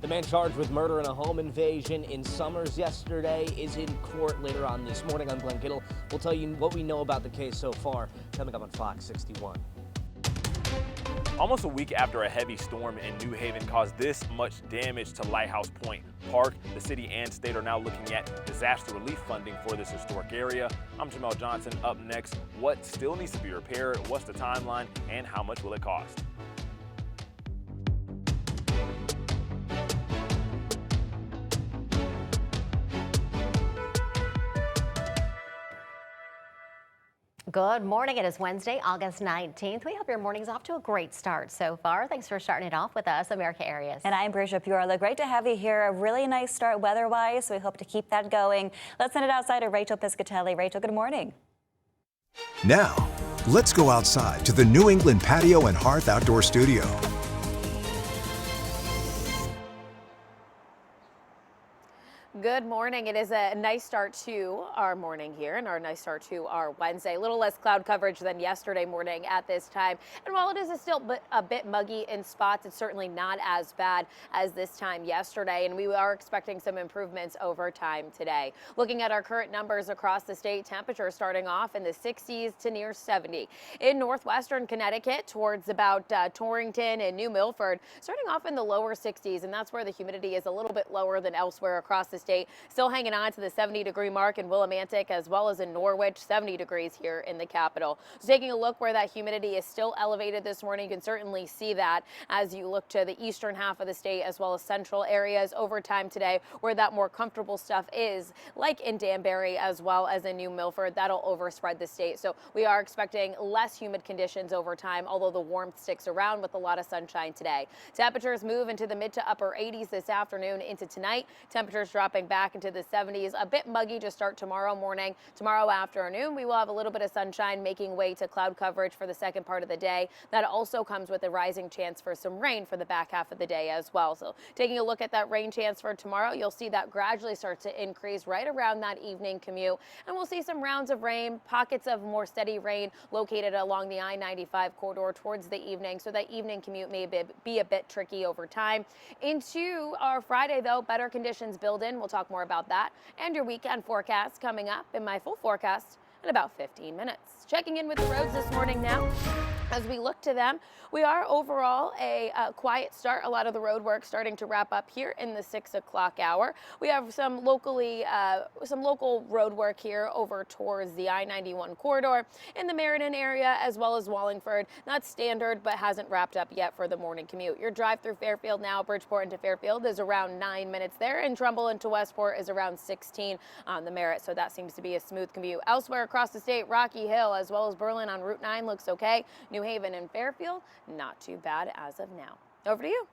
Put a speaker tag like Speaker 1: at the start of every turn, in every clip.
Speaker 1: The man charged with murder in a home invasion in Summers yesterday is in court later on this morning. I'm Glenn Kittle. We'll tell you what we know about the case so far coming up on Fox 61.
Speaker 2: Almost a week after a heavy storm in New Haven caused this much damage to Lighthouse Point Park, the city and state are now looking at disaster relief funding for this historic area. I'm Jamel Johnson. Up next, what still needs to be repaired, what's the timeline, and how much will it cost?
Speaker 3: Good morning. It is Wednesday, August 19th. We hope your morning's off to a great start so far. Thanks for starting it off with us, America Arias.
Speaker 4: And I'm Bridget Piorla. Great to have you here. A really nice start weather-wise, so we hope to keep that going. Let's send it outside to Rachel Piscatelli. Rachel, good morning.
Speaker 5: Now, let's go outside to the New England Patio and Hearth Outdoor Studio.
Speaker 6: Good morning. It is a nice start to our morning here and our nice start to our Wednesday. A little less cloud coverage than yesterday morning at this time. And while it is still a bit muggy in spots, it's certainly not as bad as this time yesterday. And we are expecting some improvements over time today. Looking at our current numbers across the state, temperatures starting off in the 60s to near 70. In northwestern Connecticut towards about Torrington and New Milford, starting off in the lower 60s. And that's where the humidity is a little bit lower than elsewhere across the state. Still hanging on to the 70-degree mark in Willimantic as well as in Norwich, 70 degrees here in the capital. So taking a look where that humidity is still elevated this morning, you can certainly see that as you look to the eastern half of the state as well as central areas over time today where that more comfortable stuff is, like in Danbury as well as in New Milford. That'll overspread the state. So we are expecting less humid conditions over time, although the warmth sticks around with a lot of sunshine today. Temperatures move into the mid to upper 80s this afternoon into tonight. Temperatures dropping back into the 70s. A bit muggy to start tomorrow morning. Tomorrow afternoon, we will have a little bit of sunshine making way to cloud coverage for the second part of the day. That also comes with a rising chance for some rain for the back half of the day as well. So taking a look at that rain chance for tomorrow, you'll see that gradually start to increase right around that evening commute. And we'll see some rounds of rain, pockets of more steady rain located along the I-95 corridor towards the evening. So that evening commute may be a bit tricky over time. Into our Friday, though, better conditions build in. We'll talk more about that and your weekend forecast coming up in my full forecast in about 15 minutes. Checking in with the roads this morning now. As we look to them, we are overall a quiet start. A lot of the road work starting to wrap up here in the 6 o'clock hour. We have some local road work here over towards the I-91 corridor in the Meriden area as well as Wallingford. Not standard, but hasn't wrapped up yet for the morning commute. Your drive through Fairfield now, Bridgeport into Fairfield is around 9 minutes there, and Trumbull into Westport is around 16 on the Merritt. So that seems to be a smooth commute. Elsewhere across the state, Rocky Hill as well as Berlin on Route 9 looks okay. New Haven and Fairfield, not too bad as of now. Over to you.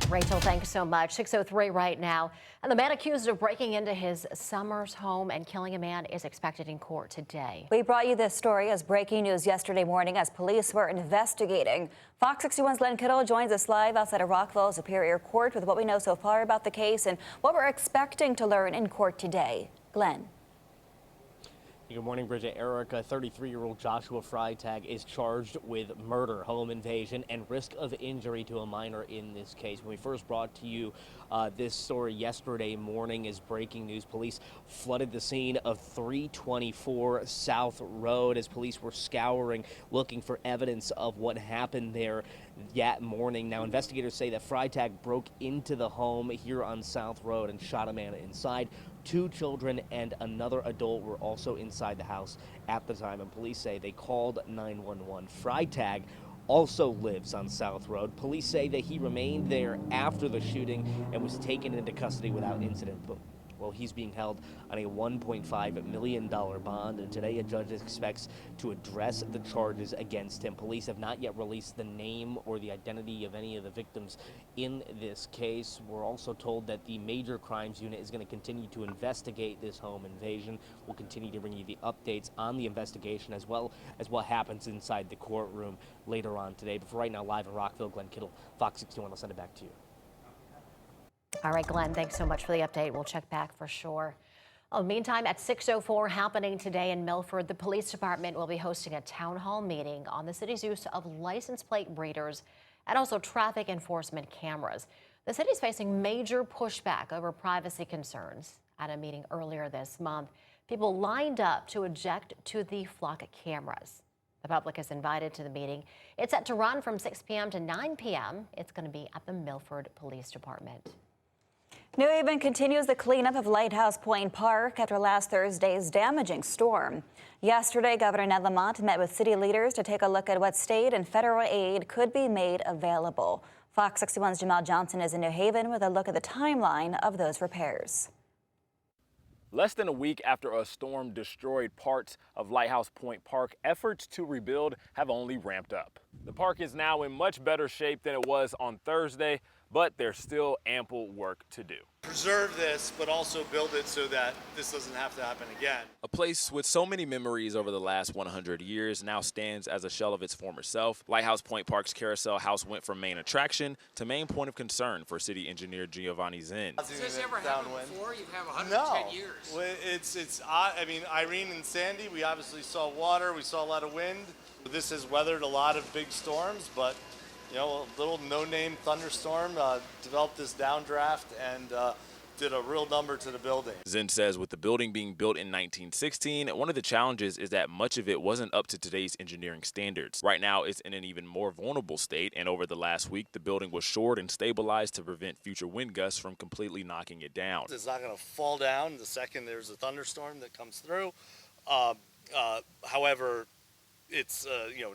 Speaker 3: Rachel, thanks so much. 6:03 right now. And the man accused of breaking into his Summers home and killing a man is expected in court today.
Speaker 4: We brought you this story as breaking news yesterday morning as police were investigating. Fox 61's Glenn Kittle joins us live outside of Rockville Superior Court with what we know so far about the case and what we're expecting to learn in court today. Glenn.
Speaker 1: Good morning, Bridget. Erica, 33-year-old Joshua Freitag is charged with murder, home invasion, and risk of injury to a minor in this case. When we first brought to you this story yesterday morning as breaking news, police flooded the scene of 324 South Road as police were scouring, looking for evidence of what happened there that morning. Now, investigators say that Freitag broke into the home here on South Road and shot a man inside. 2 children and another adult were also inside the house at the time, and police say they called 911. Freitag also lives on South Road. Police say that he remained there after the shooting and was taken into custody without incident. But, well, he's being held on a $1.5 million bond, and today a judge expects to address the charges against him. Police have not yet released the name or the identity of any of the victims in this case. We're also told that the Major Crimes Unit is going to continue to investigate this home invasion. We'll continue to bring you the updates on the investigation as well as what happens inside the courtroom later on today. But for right now, live in Rockville, Glenn Kittle, Fox 61. I'll send it back to you.
Speaker 3: All right, Glenn, thanks so much for the update. We'll check back for sure. Oh, meantime, at 6:04 happening today in Milford, the police department will be hosting a town hall meeting on the city's use of license plate readers and also traffic enforcement cameras. The city is facing major pushback over privacy concerns. At a meeting earlier this month, people lined up to object to the flock cameras. The public is invited to the meeting. It's set to run from 6 p.m. to 9 p.m. It's going to be at the Milford Police Department.
Speaker 4: New Haven continues the cleanup of Lighthouse Point Park after last Thursday's damaging storm. Yesterday, Governor Ned Lamont met with city leaders to take a look at what state and federal aid could be made available. Fox 61's Jamal Johnson is in New Haven with a look at the timeline of those repairs.
Speaker 2: Less than a week after a storm destroyed parts of Lighthouse Point Park, efforts to rebuild have only ramped up. The park is now in much better shape than it was on Thursday, but there's still ample work to do.
Speaker 7: Preserve this, but also build it so that this doesn't have to happen again.
Speaker 2: A place with so many memories over the last 100 years now stands as a shell of its former self. Lighthouse Point Park's carousel house went from main attraction to main point of concern for city engineer Giovanni Zinn.
Speaker 8: Has this ever happened before? You have 110
Speaker 7: No.
Speaker 8: years.
Speaker 7: It's odd. I mean, Irene and Sandy, we obviously saw water, we saw a lot of wind. This has weathered a lot of big storms, but you know, a little no-name thunderstorm developed this downdraft and did a real number to the building.
Speaker 2: Zinn says with the building being built in 1916, one of the challenges is that much of it wasn't up to today's engineering standards. Right now, it's in an even more vulnerable state, and over the last week, the building was shored and stabilized to prevent future wind gusts from completely knocking it down.
Speaker 7: It's not going to fall down the second there's a thunderstorm that comes through. However, it's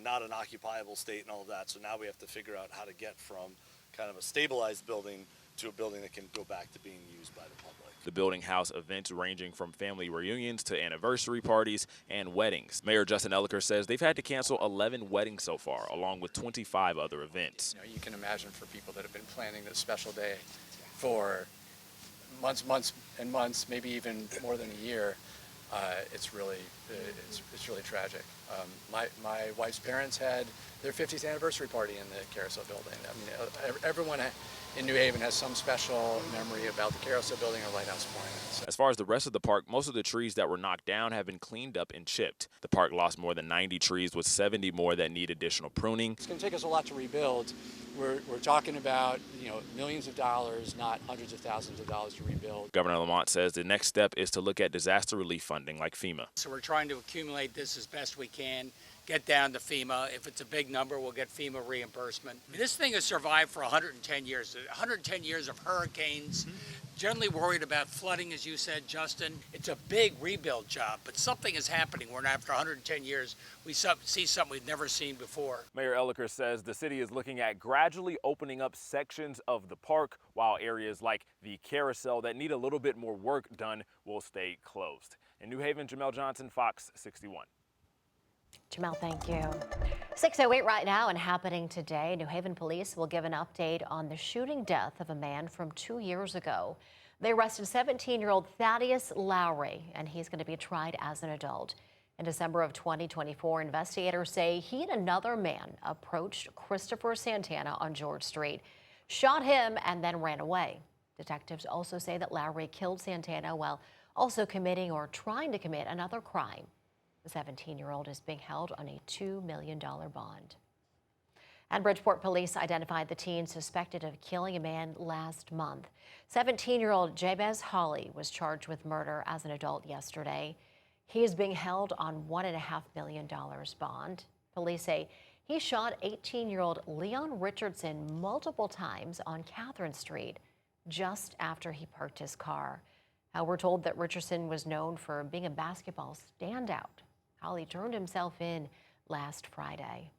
Speaker 7: not an occupiable state and all of that, so now we have to figure out how to get from kind of a stabilized building to a building that can go back to being used by the public.
Speaker 2: The building housed events ranging from family reunions to anniversary parties and weddings. Mayor Justin Elliker says they've had to cancel 11 weddings so far, along with 25 other events.
Speaker 9: You can imagine for people that have been planning this special day for months and months, maybe even more than a year, it's really tragic. My wife's parents had their 50th anniversary party in the Carousel building. I mean, everyone in New Haven has some special memory about the Carousel building or Lighthouse Point. So.
Speaker 2: As far as the rest of the park, most of the trees that were knocked down have been cleaned up and chipped. The park lost more than 90 trees, with 70 more that need additional pruning.
Speaker 9: It's going to take us a lot to rebuild. We're talking about millions of dollars, not hundreds of thousands of dollars to rebuild.
Speaker 2: Governor Lamont says the next step is to look at disaster relief funding like FEMA.
Speaker 8: So we're trying to accumulate this as best we can, get down to FEMA. If it's a big number, we'll get FEMA reimbursement. I mean, this thing has survived for 110 years. 110 years of hurricanes, generally worried about flooding, as you said, Justin. It's a big rebuild job, but something is happening where after 110 years, we see something we've never seen before.
Speaker 2: Mayor Elliker says the city is looking at gradually opening up sections of the park, while areas like the carousel that need a little bit more work done will stay closed. In New Haven, Jamal Johnson, Fox 61.
Speaker 3: Jamal, thank you. 6:08 right now and happening today. New Haven police will give an update on the shooting death of a man from 2 years ago. They arrested 17-year-old Thaddeus Lowry, and he's going to be tried as an adult. In December of 2024, investigators say he and another man approached Christopher Santana on George Street, shot him, and then ran away. Detectives also say that Lowry killed Santana while also committing or trying to commit another crime. The 17-year-old is being held on a $2 million bond. And Bridgeport police identified the teen suspected of killing a man last month. 17-year-old Jabez Hawley was charged with murder as an adult yesterday. He is being held on $1.5 million bond. Police say he shot 18-year-old Leon Richardson multiple times on Catherine Street just after he parked his car. We're told that Richardson was known for being a basketball standout. Hawley turned himself in last Friday.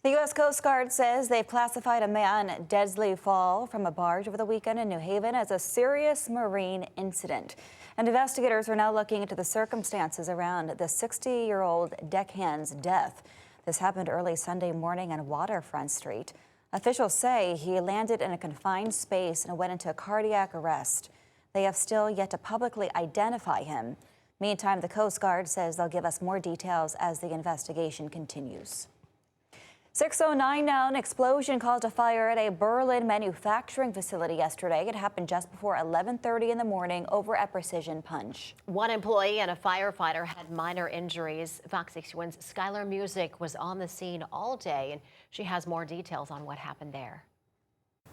Speaker 4: The U.S. Coast Guard says they've classified a man deadly fall from a barge over the weekend in New Haven as a serious marine incident. And investigators are now looking into the circumstances around the 60-year-old deckhand's death. This happened early Sunday morning on Waterfront Street. Officials say he landed in a confined space and went into a cardiac arrest. They have still yet to publicly identify him. Meantime, the Coast Guard says they'll give us more details as the investigation continues. 6:09 now, an explosion caused a fire at a Berlin manufacturing facility yesterday. It happened just before 11:30 in the morning over at Precision Punch.
Speaker 3: One employee and a firefighter had minor injuries. Fox 61's Skylar Music was on the scene all day, and she has more details on what happened there.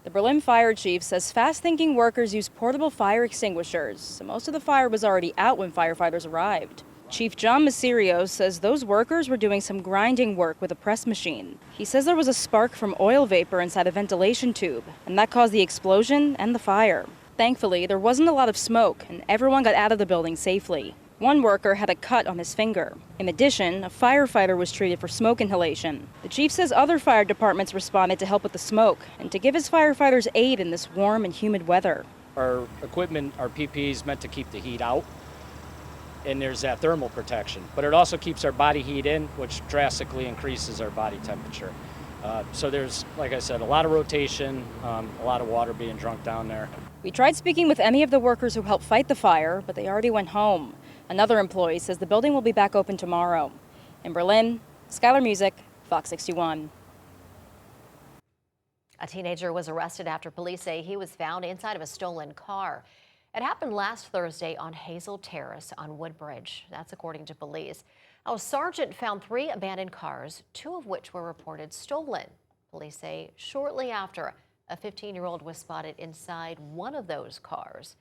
Speaker 10: The Berlin fire chief says fast-thinking workers use portable fire extinguishers, so most of the fire was already out when firefighters arrived. Chief John Masserio says those workers were doing some grinding work with a press machine. He says there was a spark from oil vapor inside a ventilation tube, and that caused the explosion and the fire. Thankfully, there wasn't a lot of smoke, and everyone got out of the building safely. One worker had a cut on his finger. In addition, a firefighter was treated for smoke inhalation. The chief says other fire departments responded to help with the smoke and to give his firefighters aid in this warm and humid weather.
Speaker 11: Our equipment, our PPE is meant to keep the heat out, and there's that thermal protection. But it also keeps our body heat in, which drastically increases our body temperature. So there's, like I said, a lot of rotation, a lot of water being drunk down there.
Speaker 10: We tried speaking with any of the workers who helped fight the fire, but they already went home. Another employee says the building will be back open tomorrow. In Berlin, Skylar Music, Fox 61.
Speaker 3: A teenager was arrested after police say he was found inside of a stolen car. It happened last Thursday on Hazel Terrace on Woodbridge. That's according to police. A sergeant found 3 abandoned cars, 2 of which were reported stolen. Police say shortly after, a 15-year-old was spotted inside one of those cars.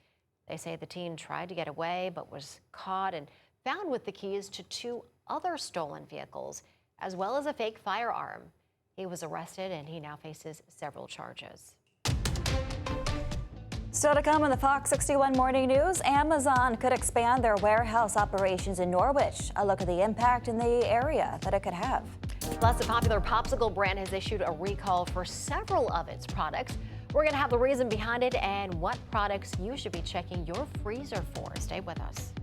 Speaker 3: They say the teen tried to get away but was caught and found with the keys to 2 other stolen vehicles, as well as a fake firearm. He was arrested and he now faces several charges.
Speaker 4: Still to come in the Fox 61 Morning News, Amazon could expand their warehouse operations in Norwich. A look at the impact in the area that it could have.
Speaker 3: Plus, a popular popsicle brand has issued a recall for several of its products. We're going to have the reason behind it and what products you should be checking your freezer for. Stay with us.